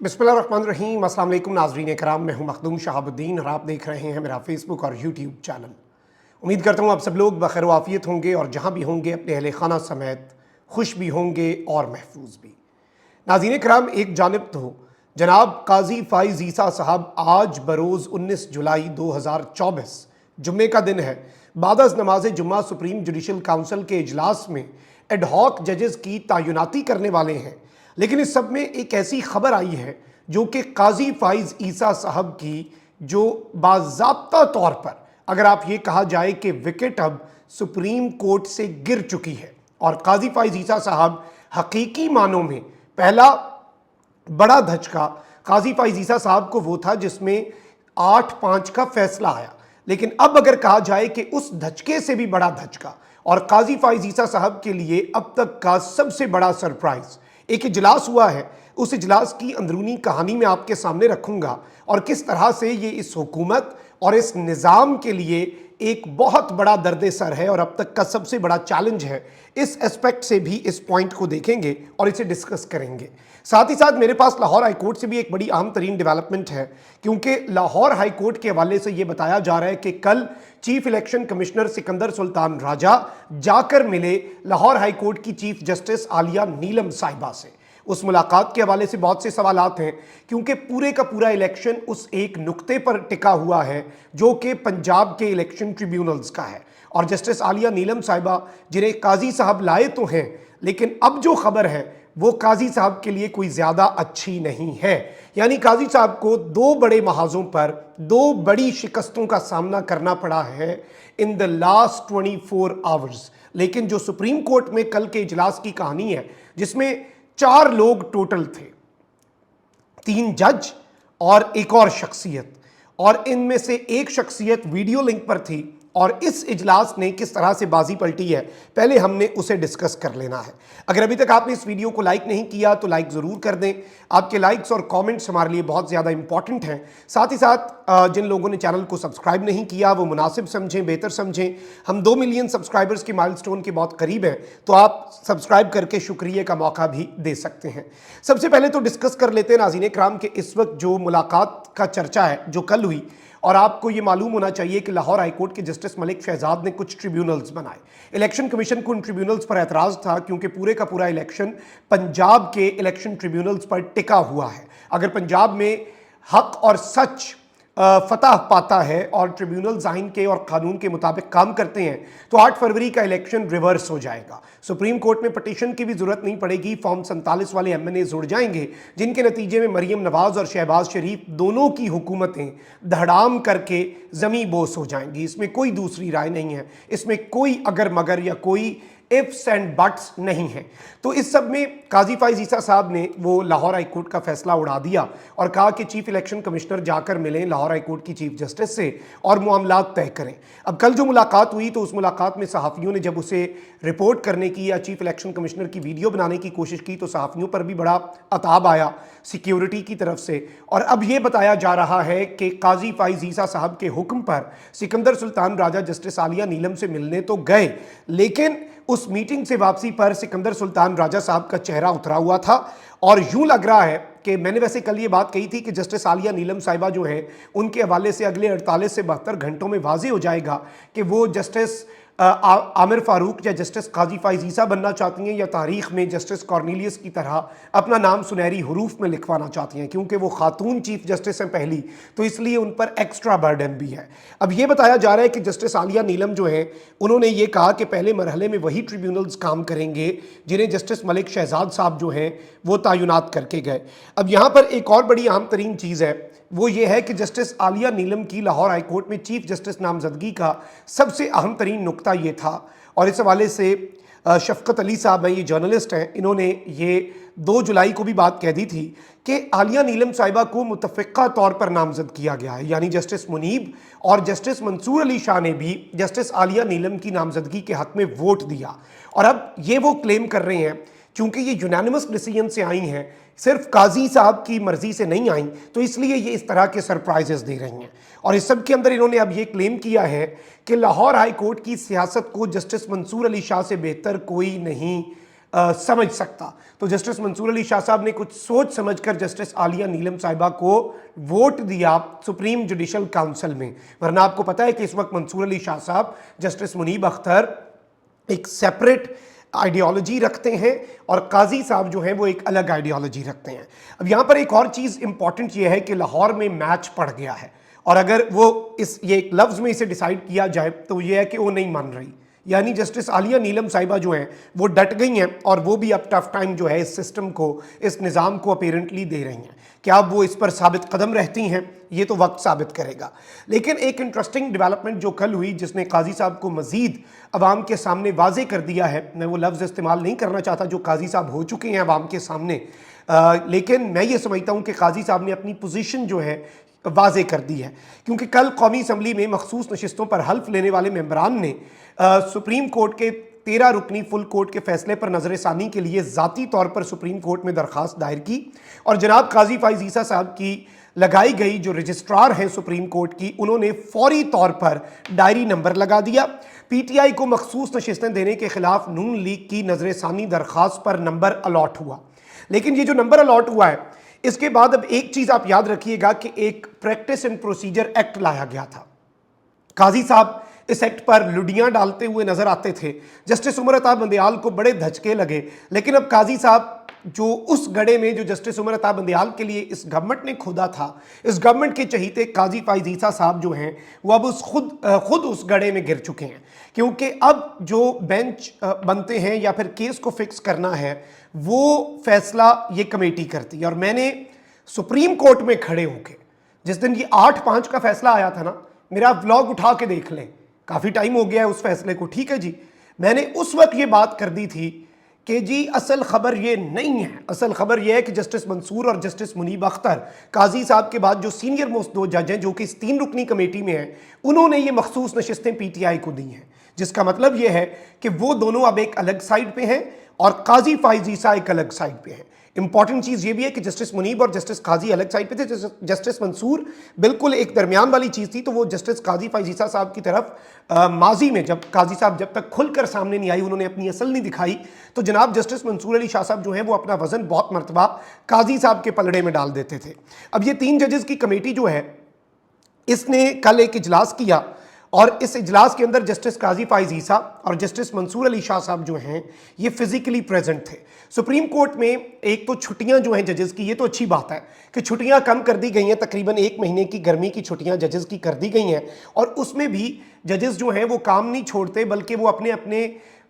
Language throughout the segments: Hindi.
बिस्मिल्लाहिर्रहमानिर्रहीम। अस्सलाम वालेकुम नाज़रीन कराम, मैं हूं मखदूम शहाबुद्दीन और आप देख रहे हैं मेरा फेसबुक और यूट्यूब चैनल। उम्मीद करता हूं आप सब लोग बखैर वाफियत होंगे और जहां भी होंगे अपने अहले खाना समेत खुश भी होंगे और महफूज भी। नाज़रीन कराम, एक जानिब तो जनाब काजी फ़ाइज़ ईसा साहब आज बरोज़ 19 जुलाई 2024 जुम्मे का दिन है, बाद अज़ नमाज जुम्मा सुप्रीम जुडिशल काउंसिल के इजलास में एडहॉक जजेस की तैनाती करने वाले हैं। लेकिन इस सब में एक ऐसी खबर आई है जो कि काजी फ़ाइज़ ईसा साहब की जो बाज़ाब्ता तौर पर अगर आप ये कहा जाए कि विकेट अब सुप्रीम कोर्ट से गिर चुकी है और काजी फ़ाइज़ ईसा साहब हकीकी मानों में पहला बड़ा धचका काजी फ़ाइज़ ईसा साहब को वो था जिसमें 8-5 का फैसला आया। लेकिन अब अगर कहा जाए कि उस धचके से भी बड़ा धचका और काजी फ़ाइज़ ईसा साहब के लिए अब तक का सबसे बड़ा सरप्राइज एक इजलास हुआ है, उस इजलास की अंदरूनी कहानी में आपके सामने रखूंगा और किस तरह से ये इस हुकूमत और इस निज़ाम के लिए एक बहुत बड़ा दर्द सर है और अब तक का सबसे बड़ा चैलेंज है। इस एस्पेक्ट से भी इस पॉइंट को देखेंगे और इसे डिस्कस करेंगे। साथ ही साथ मेरे पास लाहौर हाई कोर्ट से भी एक बड़ी अहम तरीन डेवलपमेंट है, क्योंकि लाहौर हाई कोर्ट के हवाले से यह बताया जा रहा है कि कल chief election commissioner Sikandar Sultan Raja जाकर मिले लाहौर हाई कोर्ट की चीफ जस्टिस आलिया नीलम साहिबा से। उस मुलाकात के हवाले से बहुत से सवालात हैं, क्योंकि पूरे का पूरा इलेक्शन उस एक नुक्ते पर टिका हुआ है जो कि पंजाब के इलेक्शन ट्रिब्यूनल्स का है। और जस्टिस आलिया नीलम साहिबा जिन्हें काजी साहब लाए तो हैं, लेकिन अब जो खबर है वो काजी साहब के लिए कोई ज़्यादा अच्छी नहीं है। यानी काजी साहब को दो बड़े महाजों पर दो बड़ी शिकस्तों का सामना करना पड़ा है इन द लास्ट 24 आवर्स। लेकिन जो सुप्रीम कोर्ट में कल के इजलास की कहानी है, जिसमें 4 लोग टोटल थे, 3 जज और एक और शख्सियत, और इनमें से एक शख्सियत वीडियो लिंक पर थी और इस इजलास ने किस तरह से बाजी पलटी है पहले हमने उसे डिस्कस कर लेना है। अगर अभी तक आपने इस वीडियो को लाइक नहीं किया तो लाइक ज़रूर कर दें। आपके लाइक्स और कमेंट्स हमारे लिए बहुत ज़्यादा इंपॉर्टेंट हैं। साथ ही साथ जिन लोगों ने चैनल को सब्सक्राइब नहीं किया वो मुनासिब समझें, बेहतर समझें। हम 2 मिलियन सब्सक्राइबर्स की माइलस्टोन के बहुत करीब हैं, तो आप सब्सक्राइब करके शुक्रिया का मौका भी दे सकते हैं। सबसे पहले तो डिस्कस कर लेते हैं नाज़रीन इकराम के इस वक्त जो मुलाकात का चर्चा है जो कल हुई। और आपको ये मालूम होना चाहिए कि लाहौर हाईकोर्ट के जस्टिस मलिक शहजाद ने कुछ ट्रिब्यूनल्स बनाए। इलेक्शन कमीशन को उन ट्रिब्यूनल्स पर एतराज़ था क्योंकि पूरे का पूरा इलेक्शन पंजाब के इलेक्शन ट्रिब्यूनल्स पर टिका हुआ है। अगर पंजाब में हक और सच फतह पाता है और ट्रिब्यूनल्स आइन के और कानून के मुताबिक काम करते हैं तो 8 फरवरी का इलेक्शन रिवर्स हो जाएगा। सुप्रीम कोर्ट में पटिशन की भी जरूरत नहीं पड़ेगी, फॉर्म 47 वाले MNA जुड़ जाएंगे, जिनके नतीजे में मरियम नवाज और शहबाज शरीफ दोनों की हुकूमतें धड़ाम करके जमी बोस हो जाएंगी। इसमें कोई दूसरी राय नहीं है, इसमें कोई अगर मगर या कोई इफ्स एंड बट्स नहीं है। तो इस सब में काजी फ़ाइज़ ईसा साहब ने वो लाहौर हाई कोर्ट का फैसला उड़ा दिया और कहा कि चीफ इलेक्शन कमिश्नर जाकर मिलें लाहौर हाई कोर्ट की चीफ जस्टिस से और मामलात तय करें। अब कल जो मुलाकात हुई तो उस मुलाकात में सहाफ़ियों ने जब उसे रिपोर्ट करने की या चीफ इलेक्शन कमिश्नर की वीडियो बनाने की कोशिश की तो सहाफ़ियों पर भी बड़ा अताब आया सिक्योरिटी की तरफ से। और अब ये बताया जा रहा है कि काजी फ़ाइज़ ईसा साहब के हुक्म पर सिकंदर सुल्तान राजा जस्टिस आलिया नीलम से मिलने तो गए, लेकिन उस मीटिंग से वापसी पर सिकंदर सुल्तान राजा साहब का चेहरा उतरा हुआ था और यूं लग रहा है कि मैंने वैसे कल ये बात कही थी कि जस्टिस आलिया नीलम साहिबा जो हैं उनके हवाले से अगले 48 से 72 घंटों में वाज़ेह हो जाएगा कि वो जस्टिस आमिर फारूक या जस्टिस काजी फ़ाइज़ ईसा बनना चाहती हैं या तारीख़ में जस्टिस कॉर्नेलियस की तरह अपना नाम सुनहरी हरूफ में लिखवाना चाहती हैं। क्योंकि वो खातून चीफ जस्टिस हैं पहली, तो इसलिए उन पर एक्स्ट्रा बर्डन भी है। अब ये बताया जा रहा है कि जस्टिस आलिया नीलम जो हैं उन्होंने ये कहा कि पहले मरहले में वही ट्रिब्यूनल्स काम करेंगे जिन्हें जस्टिस मलिक शहजाद साहब जो हैं वो तैनात करके गए। अब यहाँ पर एक और बड़ी अहम तरीन चीज़ है, वो ये है कि जस्टिस आलिया नीलम की लाहौर हाई कोर्ट में चीफ जस्टिस नामजदगी का सबसे अहम तरीन नुक्ता ये था। और इस हवाले से शफकत अली साहब हैं, ये जर्नलिस्ट हैं, इन्होंने ये 2 जुलाई को भी बात कह दी थी कि आलिया नीलम साहिबा को मुतफ़िक़ा तौर पर नामजद किया गया है। यानी जस्टिस मुनीब और जस्टिस मंसूर अली शाह ने भी जस्टिस आलिया नीलम की नामजदगी के हक़ में वोट दिया। और अब ये वो क्लेम कर रहे हैं क्योंकि ये यूनानिमस डिसीजन से आई हैं, सिर्फ काजी साहब की मर्जी से नहीं आई, तो इसलिए ये इस तरह के सरप्राइजेस दे रही हैं। और इस सब के अंदर इन्होंने अब ये क्लेम किया है कि लाहौर हाई कोर्ट की सियासत को जस्टिस मंसूर अली शाह से बेहतर कोई नहीं समझ सकता। तो जस्टिस मंसूर अली शाह साहब ने कुछ सोच समझकर जस्टिस आलिया नीलम साहिबा को वोट दिया सुप्रीम जुडिशल काउंसिल में, वरना आपको पता है कि इस वक्त मंसूर अली शाह साहब, जस्टिस मुनीब अख्तर एक सेपरेट आइडियोलॉजी रखते हैं और काजी साहब जो हैं वो एक अलग आइडियोलॉजी रखते हैं। अब यहाँ पर एक और चीज़ इंपॉर्टेंट ये है कि लाहौर में मैच पड़ गया है, और अगर वो ये एक लफ्ज़ में इसे डिसाइड किया जाए तो ये है कि वो नहीं मान रही, यानी जस्टिस आलिया नीलम साहिबा जो हैं वो डट गई हैं और वो भी अब टफ टाइम जो है इस सिस्टम को, इस निज़ाम को अपेरेंटली दे रही हैं। क्या अब वो इस पर साबित कदम रहती हैं, ये तो वक्त साबित करेगा। लेकिन एक इंटरेस्टिंग डेवलपमेंट जो कल हुई, जिसने काजी साहब को मजीद अवाम के सामने वाजे कर दिया है, मैं वो लफ्ज़ इस्तेमाल नहीं करना चाहता जो काजी साहब हो चुके हैं अवाम के सामने, लेकिन मैं ये समझता हूँ कि काजी साहब ने अपनी पोजीशन जो है वाजे कर दी है, क्योंकि कल कौमी असम्बली में मखसूस नशिस्तों पर हल्फ लेने वाले मेंबरान ने सुप्रीम कोर्ट के 13 रुकनी फुल कोर्ट के फैसले पर नजरसानी के लिए ज़ाती तौर पर सुप्रीम कोर्ट में दरख्वास्त दायर की, और जनाब काजी फाइज ईसा साहब की लगाई गई जो रजिस्ट्रार हैं सुप्रीम कोर्ट की, उन्होंने फौरी तौर पर डायरी नंबर लगा दिया। PTI को मखसूस नशिस्तें देने के खिलाफ नून लीग की नजरसानी दरख्वास्त पर नंबर अलॉट हुआ। लेकिन ये जो नंबर अलॉट हुआ है, इसके बाद अब एक चीज़ आप याद रखिएगा कि एक प्रैक्टिस एंड प्रोसीजर एक्ट लाया गया था। काजी साहब इस एक्ट पर लुडियां डालते हुए नजर आते थे, जस्टिस उमर अता बंदयाल को बड़े धचके लगे, लेकिन अब काजी साहब जो उस गड्ढे में जो जस्टिस उमर अता बंदयाल के लिए इस गवर्नमेंट ने खोदा था, इस गवर्नमेंट के चहीते काजी फाइज ईसा साहब जो हैं वो अब खुद उस गड्ढे में गिर चुके हैं, क्योंकि अब जो बेंच बनते हैं या फिर केस को फिक्स करना है वो फैसला ये कमेटी करती है। और मैंने सुप्रीम कोर्ट में खड़े होकर, जिस दिन ये 8-5 का फैसला आया था ना, मेरा व्लॉग उठा के देख लें, काफ़ी टाइम हो गया है उस फैसले को, ठीक है जी, मैंने उस वक्त ये बात कर दी थी कि जी असल खबर ये नहीं है, असल खबर ये है कि जस्टिस मंसूर और जस्टिस मुनीब अख्तर, काजी साहब के बाद जो सीनियर मोस्ट 2 जज हैं जो कि इस 3 रुकनी कमेटी में हैं, उन्होंने ये मखसूस नशिस्तें PTI को दी हैं, जिसका मतलब ये है कि वो दोनों अब एक अलग साइड पे हैं और काजी फाइज ईसा एक अलग साइड पे है। इंपॉर्टेंट चीज़ ये भी है कि जस्टिस मुनीब और जस्टिस काजी अलग साइड पे थे, जस्टिस मंसूर बिल्कुल एक दरमियान वाली चीज़ थी, तो वो जस्टिस काजी फाइज ईसा साहब की तरफ माजी में जब काजी साहब जब तक खुलकर सामने नहीं आई, उन्होंने अपनी असल नहीं दिखाई, तो जनाब जस्टिस मंसूर अली शाह साहब जो है वो अपना वजन बहुत मरतबा काजी साहब के पलड़े में डाल देते थे। अब ये 3 जजेस की कमेटी जो है, इसने कल एक इजलास किया और इस इजलास के अंदर जस्टिस काजी फाइज ईसा और जस्टिस मंसूर अली शाह साहब जो हैं ये फिजिकली प्रेजेंट थे। सुप्रीम कोर्ट में एक तो छुट्टियां जो हैं जजेस की, ये तो अच्छी बात है कि छुट्टियां कम कर दी गई हैं, तकरीबन 1 महीने की गर्मी की छुट्टियां जजेस की कर दी गई हैं, और उसमें भी जजेस जो हैं वो काम नहीं छोड़ते, बल्कि वो अपने अपने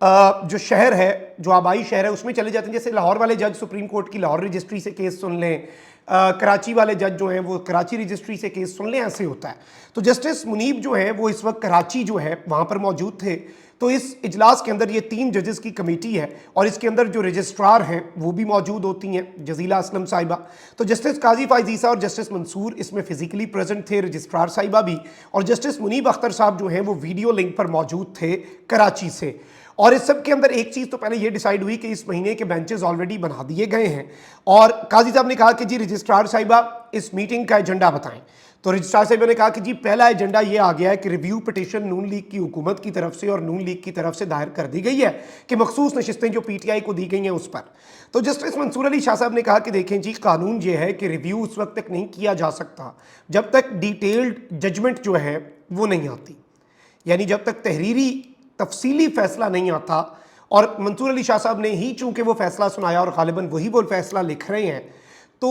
जो शहर है, जो आबाई शहर है, उसमें चले जाते हैं। जैसे लाहौर वाले जज सुप्रीम कोर्ट की लाहौर रजिस्ट्री से केस सुन लें, कराची वाले जज जो हैं वो कराची रजिस्ट्री से केस सुन लें, ऐसे होता है। तो जस्टिस मुनीब जो है वो इस वक्त कराची जो है वहाँ पर मौजूद थे। तो इस इजलास के अंदर ये 3 जजेस की कमेटी है और इसके अंदर जो रजिस्ट्रार हैं वो भी मौजूद होती हैं, जजीला असलम साहिबा। तो जस्टिस काजी फाइज ईसा और जस्टिस मंसूर इसमें फिजिकली प्रेजेंट थे, रजिस्ट्रार साहिबा भी, और जस्टिस मुनीब अख्तर साहब जो हैं वो वीडियो लिंक पर मौजूद थे कराची से। और इस सब के अंदर एक चीज़ तो पहले ये डिसाइड हुई कि इस महीने के बेंचेस ऑलरेडी बना दिए गए हैं, और काजी साहब ने कहा कि जी रजिस्ट्रार साहिबा इस मीटिंग का एजेंडा बताएं। तो रजिस्ट्रार साहिबा ने कहा कि जी पहला एजेंडा ये आ गया है कि रिव्यू पिटीशन नून लीग की हुकूमत की तरफ से और नून लीग की तरफ से दायर कर दी गई है कि मखसूस नशिस्तें जो PTI को दी गई हैं उस पर। तो जस्टिस मंसूर अली शाह साहब ने कहा कि देखें जी, कानून ये है कि रिव्यू उस वक्त तक नहीं किया जा सकता जब तक डिटेल्ड जजमेंट जो है वो नहीं आती, यानी जब तक तहरीरी तफसीली फैसला नहीं आता। और मंसूर अली शाह साहब ने ही चूंकि वो फैसला सुनाया और गालिबन वही वो फैसला लिख रहे हैं, तो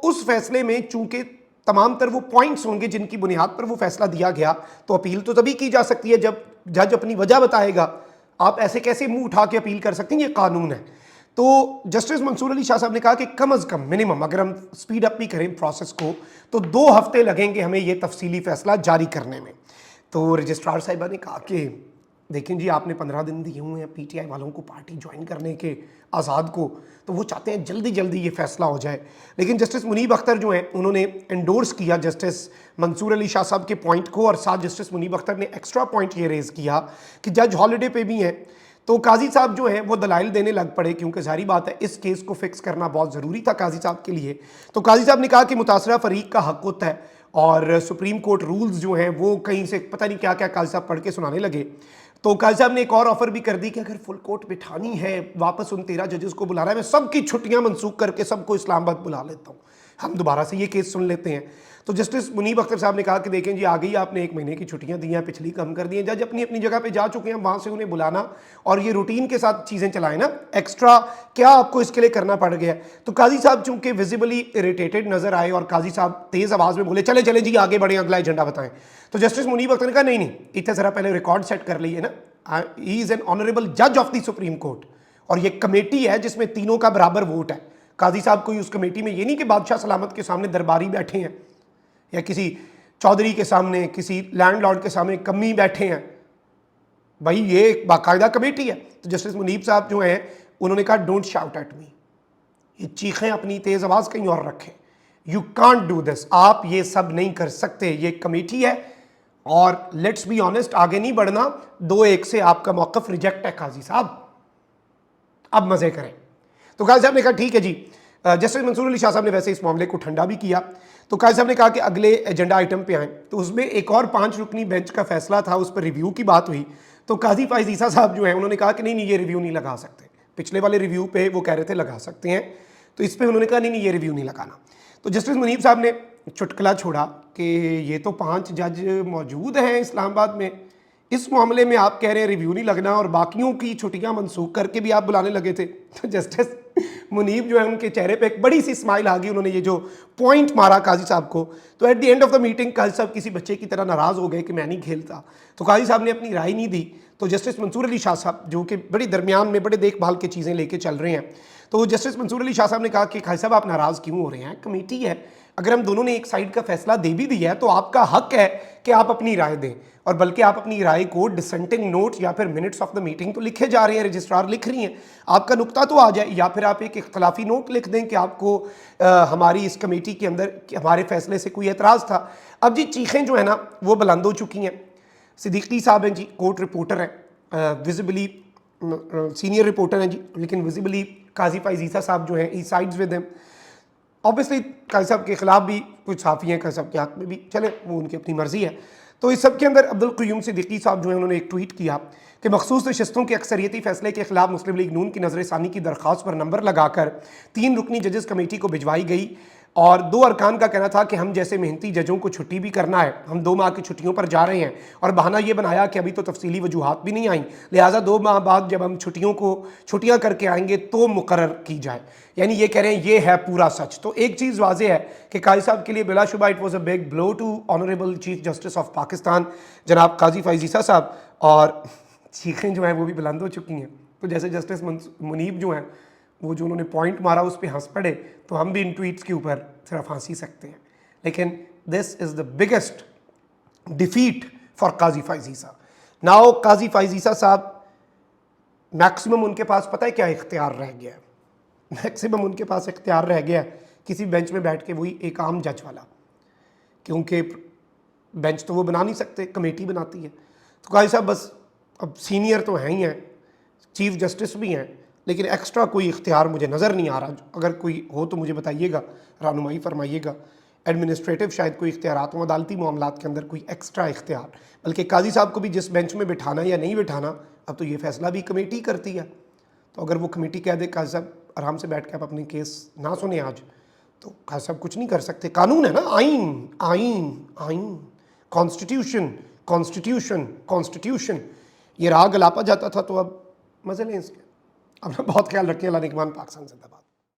उस फैसले में चूंकि तमाम तर वो पॉइंट्स होंगे जिनकी बुनियाद पर वो फैसला दिया गया, तो अपील तो तभी की जा सकती है जब जज अपनी वजह बताएगा। आप ऐसे कैसे मुंह उठा के अपील कर सकते हैं, ये कानून है। तो जस्टिस मंसूर अली शाह साहब ने कहा कि कम अज़ कम मिनिमम अगर हम स्पीड अप भी करें प्रोसेस को, तो 2 हफ्ते लगेंगे हमें ये तफसीली फैसला जारी करने में। तो रजिस्ट्रार साहिबा ने कहा कि देखें जी, आपने 15 दिन दिए हुए हैं PTI वालों को पार्टी ज्वाइन करने के, आज़ाद को, तो वो चाहते हैं जल्दी जल्दी ये फैसला हो जाए। लेकिन जस्टिस मुनीब अख्तर जो हैं उन्होंने एंडोर्स किया जस्टिस मंसूर अली शाह साहब के पॉइंट को, और साथ जस्टिस मुनीब अख्तर ने एक्स्ट्रा पॉइंट ये रेज़ किया कि जज हॉलीडे पे भी हैं, तो काजी साहब जो हैं वो दलाइल देने लग पड़े, क्योंकि सारी बात है इस केस को फिक्स करना बहुत ज़रूरी था काजी साहब के लिए। तो काजी साहब ने कहा कि मुतासरा फरीक का हक होता है, और सुप्रीम कोर्ट रूल्स जो हैं वो कहीं से पता नहीं क्या क्या काजी साहब पढ़ के सुनाने लगे। तो काजी साहब ने एक और ऑफर भी कर दी कि अगर फुल कोर्ट बिठानी है, वापस उन 13 जजेस को बुलाना है, मैं सबकी छुट्टियां मनसूख करके सबको इस्लामाबाद बुला लेता हूँ, हम दोबारा से ये केस सुन लेते हैं। तो जस्टिस मुनीब अख्तर साहब ने कहा कि देखें जी, आ गई आपने 1 महीने की छुट्टियां दी हैं, पिछली कम कर दी हैं, जज अपनी अपनी जगह पे जा चुके हैं, वहां से उन्हें बुलाना और ये रूटीन के साथ चीज़ें चलाएं ना, एक्स्ट्रा क्या आपको इसके लिए करना पड़ गया। तो काजी साहब चूंकि विजिबली इरिटेटेड नजर आए और काजी साहब तेज़ आवाज़ में बोले चले चले जी आगे बढ़े, अगला एजेंडा बताएं। तो जस्टिस मुनीब अख्तर ने कहा नहीं नहीं, इतने ज़रा पहले रिकॉर्ड सेट कर लीजिए ना, ही इज़ एन ऑनरेबल जज ऑफ द सुप्रीम कोर्ट और ये कमेटी है जिसमें तीनों का बराबर वोट है। काजी साहब कोई उस कमेटी में ये नहीं कि बादशाह सलामत के सामने दरबारी बैठे हैं या किसी चौधरी के सामने, किसी लैंडलॉर्ड के सामने कमी बैठे हैं, भाई ये एक बाकायदा कमेटी है। तो जस्टिस मुनीब साहब जो हैं उन्होंने कहा डोंट शाउट एट मी, ये चीखें अपनी तेज़ आवाज़ कहीं और रखें, यू कांट डू दिस, आप ये सब नहीं कर सकते, ये कमेटी है और लेट्स बी ऑनेस्ट, आगे नहीं बढ़ना, 2-1 से आपका मौक़िफ़ रिजेक्ट है काजी साहब, अब मज़े करें। तो काजी साहब ने कहा ठीक है जी। जस्टिस मंसूर अली शाह साहब ने वैसे इस मामले को ठंडा भी किया। तो काजी साहब ने कहा कि अगले एजेंडा आइटम पे आएँ, तो उसमें एक और 5 रुकनी बेंच का फैसला था, उस पर रिव्यू की बात हुई। तो काजी फ़ाइज़ ईसा साहब जो हैं उन्होंने कहा कि नहीं नहीं, ये रिव्यू नहीं लगा सकते, पिछले वाले रिव्यू पे वो कह रहे थे लगा सकते हैं, तो इस पर उन्होंने कहा नहीं नहीं, ये रिव्यू नहीं लगाना। तो जस्टिस मुनीब साहब ने चुटकुला छोड़ा कि ये तो 5 जज मौजूद हैं इस्लामाबाद में, इस मामले में आप कह रहे हैं रिव्यू नहीं लगना और बाकियों की छुट्टियां मनसूख करके भी आप बुलाने लगे थे। तो जस्टिस मुनीब जो है उनके चेहरे पे एक बड़ी सी स्माइल आ गई, उन्होंने ये जो पॉइंट मारा काजी साहब को। तो at the end of the meeting Qazi साहब किसी बच्चे की तरह नाराज़ हो गए कि मैं नहीं खेलता। तो काजी साहब ने अपनी राय नहीं दी। तो जस्टिस मंसूर अली शाह साहब जो कि बड़ी दरमियान में बड़े देखभाल की चीज़ें लेके चल रहे हैं, तो जस्टिस मंसूर अली शाह साहब ने कहा कि काजी साहब आप नाराज़ क्यों हो रहे हैं, कमेटी है, अगर हम दोनों ने एक साइड का फैसला दे भी दिया है तो आपका हक है कि आप अपनी राय दें, और बल्कि आप अपनी राय को डिसेंटिंग नोट या फिर मिनट्स ऑफ द मीटिंग तो लिखे जा रहे हैं, रजिस्ट्रार लिख रही हैं, आपका नुक्ता तो आ जाए, या फिर आप एक इख्तलाफी नोट लिख दें कि आपको हमारी इस कमेटी के अंदर हमारे फैसले से कोई एतराज़ था। अब जी चीखें जो है ना वो बुलंद हो चुकी हैं। सिद्दीकी साहब हैं जी, कोर्ट रिपोर्टर हैं, विजिबली सीनियर रिपोर्टर हैं जी, लेकिन विजिबली काजी फ़ाइज़ ईसा साहब जो हैं ही साइड्स विद हिम। ऑब्वियसली काजी साहब के खिलाफ भी कुछ साफ़ी हैं, काजी साहब के हक़ में भी, चले वो उनकी अपनी मर्ज़ी है। तो इस सब के अंदर अब्दुल क़य्यूम सिद्दीकी साहब जो है उन्होंने एक ट्वीट किया कि मखसूस नशिस्तों के अक्सरियती फैसले के खिलाफ मुस्लिम लीग नून की नज़र षानी की दरख्वास्त पर नंबर लगाकर 3 रुकनी जजेस कमेटी को भिजवाई गई और 2 अरकान का कहना था कि हम जैसे मेहनती जजों को छुट्टी भी करना है, हम 2 माह की छुट्टियों पर जा रहे हैं, और बहाना ये बनाया कि अभी तो तफसीली वजूहात भी नहीं आई, लिहाजा 2 माह बाद जब हम छुट्टियाँ करके आएंगे तो मुकर्रर की जाए। यानी ये कह रहे हैं ये है पूरा सच। तो एक चीज़ वाज़ेह है कि काजी साहब के लिए बिलाशुबा it was a big blow to honourable chief justice of Pakistan जनाब काजी फ़ाइज़ ईसा साहब, और चीखें जो हैं वो भी बुलंद हो चुकी हैं। तो जैसे जस्टिस मुनीब जो हैं वो जो उन्होंने पॉइंट मारा उस पर हंस पड़े, तो हम भी इन ट्वीट्स के ऊपर सिर्फ हंस ही सकते हैं। लेकिन this is the biggest defeat for Qazi Faez Isa. Now Qazi Faez Isa साहब मैक्सिमम उनके पास पता है क्या इख्तियार रह गया है, मैक्सिमम उनके पास इख्तियार रह गया है किसी बेंच में बैठ के, वही एक आम जज वाला, क्योंकि बेंच तो वो बना नहीं सकते, कमेटी बनाती है। तो काजी साहब बस अब सीनियर तो हैं ही हैं, चीफ जस्टिस भी हैं, लेकिन एक्स्ट्रा कोई इख्तियार मुझे नज़र नहीं आ रहा। अगर कोई हो तो मुझे बताइएगा, रहनुमाई फरमाइएगा। एडमिनिस्ट्रेटिव शायद कोई इख्तियारात हो, अदालती मामलात के अंदर कोई एक्स्ट्रा इख्तियार, बल्कि काजी साहब को भी जिस बेंच में बिठाना या नहीं बिठाना अब तो ये फैसला भी कमेटी करती है। तो अगर वो कमेटी कह दे काजी साहब आराम से बैठ के आप अपने केस ना सुने आज, तो काजी साहब कुछ नहीं कर सकते। कानून है ना, आइन आइन आइन, कॉन्स्टिट्यूशन कॉन्स्टिट्यूशन कॉन्स्टिट्यूशन, ये राग लापा जाता था, तो अब मज़े लें इसके। अपना बहुत ख्याल रखें। अल्लाह निगहबान, पाकिस्तान जिंदाबाद।